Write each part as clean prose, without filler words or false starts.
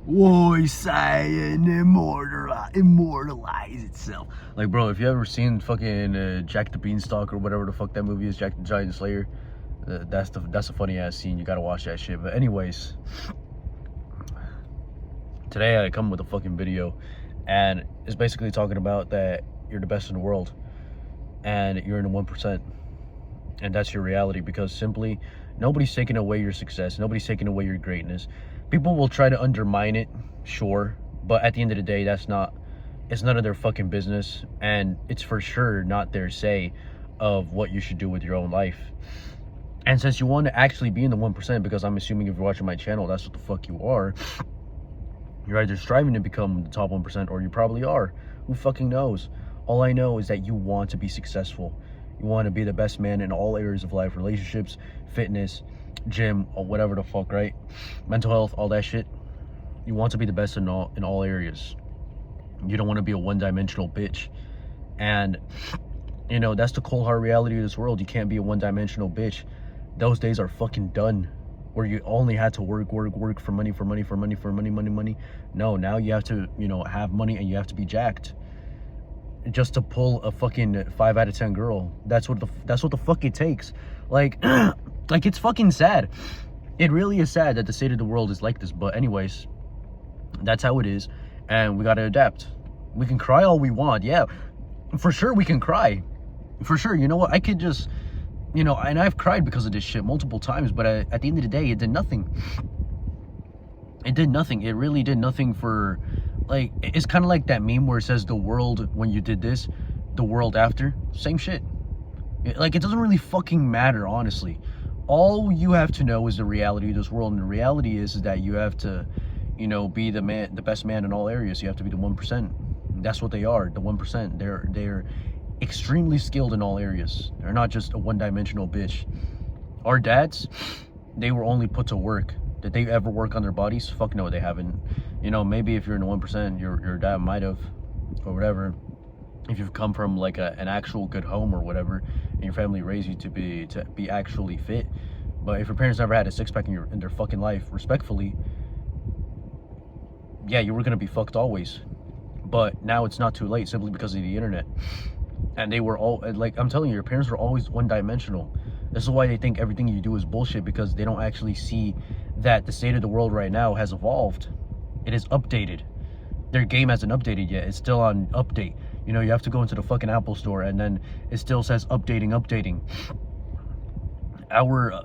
Voice saying immortalize itself. Like, bro, if you ever seen fucking Jack the Beanstalk or whatever the fuck that movie is, Jack the Giant Slayer, that's a funny ass scene. You gotta watch that shit. But anyways, today I come with a fucking video, and it's basically talking about that you're the best in the world, and you're in the 1%, and that's your reality. Because simply, nobody's taking away your success. Nobody's taking away your greatness. People will try to undermine it, sure, but at the end of the day, it's none of their fucking business, and it's for sure not their say of what you should do with your own life. And since you want to actually be in the 1%, because I'm assuming if you're watching my channel, that's what the fuck you are, you're either striving to become the top 1%, or you probably are. Who fucking knows? All I know is that you want to be successful. You want to be the best man in all areas of life: relationships, fitness, gym, or whatever the fuck, right? Mental health, all that shit. You want to be the best in all areas. You don't want to be a one-dimensional bitch. And you know, that's the cold hard reality of this world. You can't be a one-dimensional bitch. Those days are fucking done, where you only had to work for money. No, now you have to, you know, have money, and you have to be jacked just to pull a fucking 5 out of 10 girl. That's what the fuck it takes. Like like, it's fucking sad. It really is sad that the state of the world is like this. But anyways, that's how it is, and we gotta adapt. We can cry all we want, yeah, for sure we can cry, for sure. You know what, I could just, you know, and I've cried because of this shit multiple times, but at the end of the day, it did nothing. It did nothing. It really did nothing. For, like, it's kind of like that meme where it says the world when you did this, the world after. Same shit. Like, it doesn't really fucking matter, honestly. All you have to know is the reality of this world, and the reality is that you have to, you know, be the best man in all areas. You have to be the 1%. That's what they are, the 1%. They're extremely skilled in all areas. They're not just a one-dimensional bitch. Our dads, they were only put to work. Did they ever work on their bodies? Fuck no, they haven't. You know, maybe if you're in the 1%, your dad might have, or whatever. If you've come from like an actual good home or whatever, and your family raised you to be actually fit. But if your parents never had a six-pack in their fucking life, respectfully, yeah, you were gonna be fucked always. But now it's not too late, simply because of the internet. And they were all, like, I'm telling you, your parents were always one-dimensional. This is why they think everything you do is bullshit, because they don't actually see that the state of the world right now has evolved. It is updated. Their game hasn't updated yet. It's still on update. You know, you have to go into the fucking Apple store, and then it still says updating.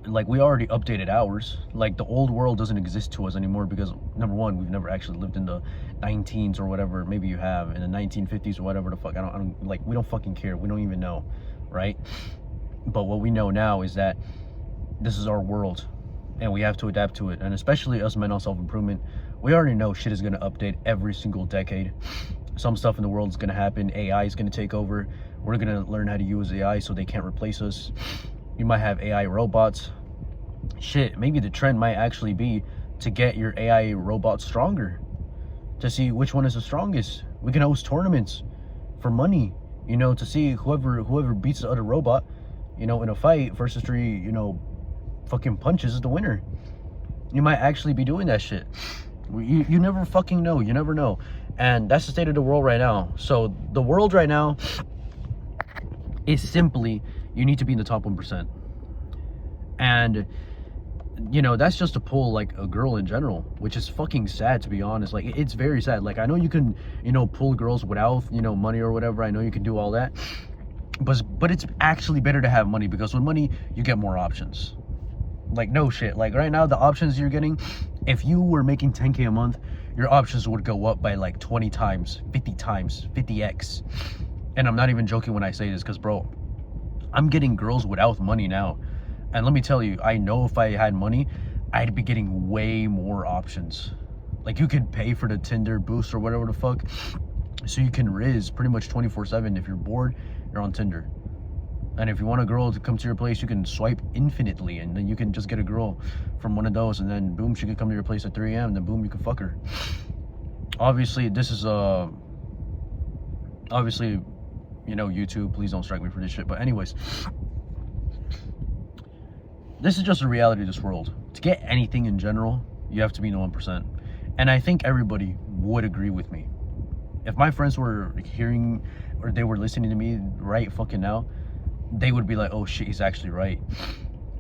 Like, we already updated ours. Like, the old world doesn't exist to us anymore, because number one, we've never actually lived in the 19s or whatever. Maybe you have, in the 1950s or whatever the fuck. I don't like, we don't fucking care. We don't even know, right? But what we know now is that this is our world, and we have to adapt to it. And especially us men on self-improvement, we already know shit is going to update every single decade. Some stuff in the world is going to happen. AI is going to take over. We're going to learn how to use AI so they can't replace us. You might have AI robots. Shit, maybe the trend might actually be to get your AI robot stronger, to see which one is the strongest. We can host tournaments for money, you know, to see whoever beats the other robot, you know, in a fight versus 3, you know, fucking punches is the winner. You might actually be doing that shit. You never fucking know. You never know. And that's the state of the world right now. So the world right now is simply, you need to be in the top 1%. And, you know, that's just to pull, like, a girl in general, which is fucking sad, to be honest. Like, it's very sad. Like, I know you can, you know, pull girls without, you know, money or whatever. I know you can do all that. But it's actually better to have money, because with money, you get more options. Like, no shit. Like, right now, the options you're getting, if you were making 10K a month, your options would go up by like 20 times, 50 times, 50x. And I'm not even joking when I say this, because, bro, I'm getting girls without money now. And let me tell you, I know if I had money, I'd be getting way more options. Like, you could pay for the Tinder boost or whatever the fuck, so you can riz pretty much 24/7. If you're bored, you're on Tinder. And if you want a girl to come to your place, you can swipe infinitely, and then you can just get a girl from one of those, and then boom, she can come to your place at 3 a.m. and then boom, you can fuck her. Obviously, this is obviously, you know, YouTube, please don't strike me for this shit. But anyways, this is just the reality of this world. To get anything in general, you have to be in the 1%. And I think everybody would agree with me. If my friends were hearing or they were listening to me right fucking now, they would be like, oh shit, he's actually right.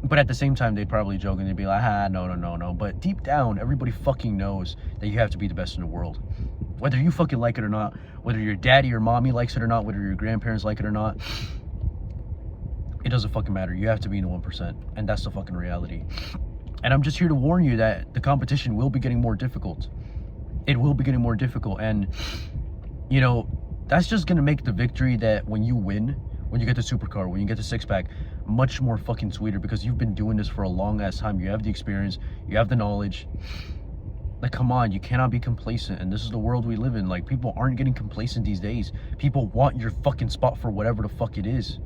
But at the same time, they'd probably joke and they'd be like, no. But deep down, everybody fucking knows that you have to be the best in the world. Whether you fucking like it or not, whether your daddy or mommy likes it or not, whether your grandparents like it or not, it doesn't fucking matter. You have to be in the 1%. And that's the fucking reality. And I'm just here to warn you that the competition will be getting more difficult. It will be getting more difficult. And, you know, that's just going to make the victory that when you win, when you get the supercar, when you get the six-pack, much more fucking sweeter, because you've been doing this for a long ass time. You have the experience, you have the knowledge. Like, come on, you cannot be complacent. And this is the world we live in. Like, people aren't getting complacent these days. People want your fucking spot for whatever the fuck it is.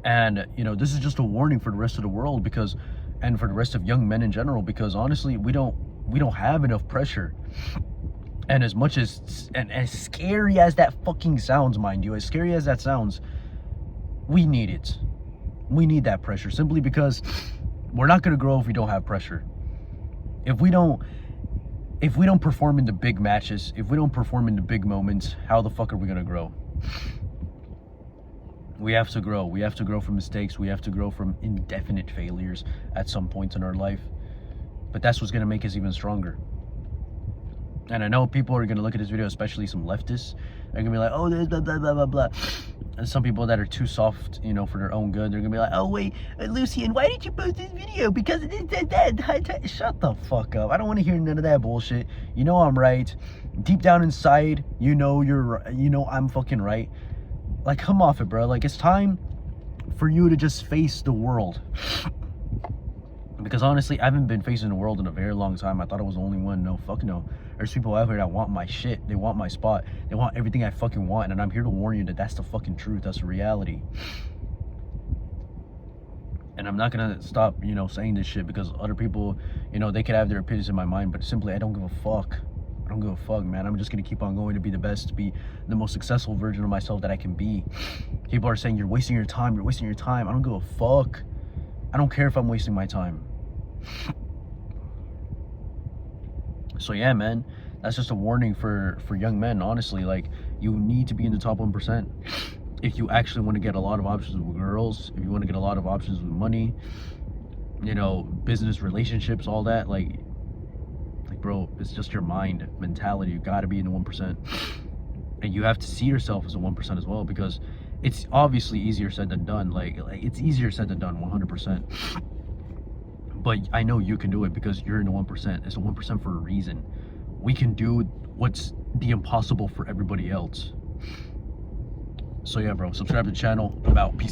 And, you know, this is just a warning for the rest of the world, because, and for the rest of young men in general, because honestly, we don't have enough pressure. And as much as, and as scary as that fucking sounds, mind you, as scary as that sounds, we need it. We need that pressure, simply because we're not going to grow if we don't have pressure. If we don't perform in the big matches, if we don't perform in the big moments, how the fuck are we going to grow? We have to grow. We have to grow from mistakes. We have to grow from indefinite failures at some point in our life. But that's what's going to make us even stronger. And I know people are going to look at this video, especially some leftists. They're going to be like, oh, there's blah, blah, blah, blah, blah. And some people that are too soft, you know, for their own good, they're going to be like, oh, wait, Lucian, why did you post this video? Because it did that. Shut the fuck up. I don't want to hear none of that bullshit. You know I'm right. Deep down inside, you know I'm fucking right. Like, come off it, bro. Like, it's time for you to just face the world. Because honestly, I haven't been facing the world in a very long time. I thought I was the only one. No, fuck no. There's people out here that want my shit. They want my spot. They want everything I fucking want. And I'm here to warn you that that's the fucking truth. That's the reality. And I'm not going to stop, you know, saying this shit, because other people, you know, they could have their opinions in my mind. But simply, I don't give a fuck. I don't give a fuck, man. I'm just going to keep on going to be the best, to be the most successful version of myself that I can be. People are saying, you're wasting your time. You're wasting your time. I don't give a fuck. I don't care if I'm wasting my time. So yeah, man, that's just a warning for young men. Honestly, like, you need to be in the top 1% if you actually want to get a lot of options with girls, if you want to get a lot of options with money, you know, business, relationships, all that. Like bro, it's just your mind mentality. You got to be in the 1%, and you have to see yourself as a 1% as well, because it's obviously easier said than done. Like it's easier said than done, 100%. But I know you can do it, because you're in the 1%. It's a 1% for a reason. We can do what's the impossible for everybody else. So yeah, bro, subscribe to the channel. I'm out. Peace.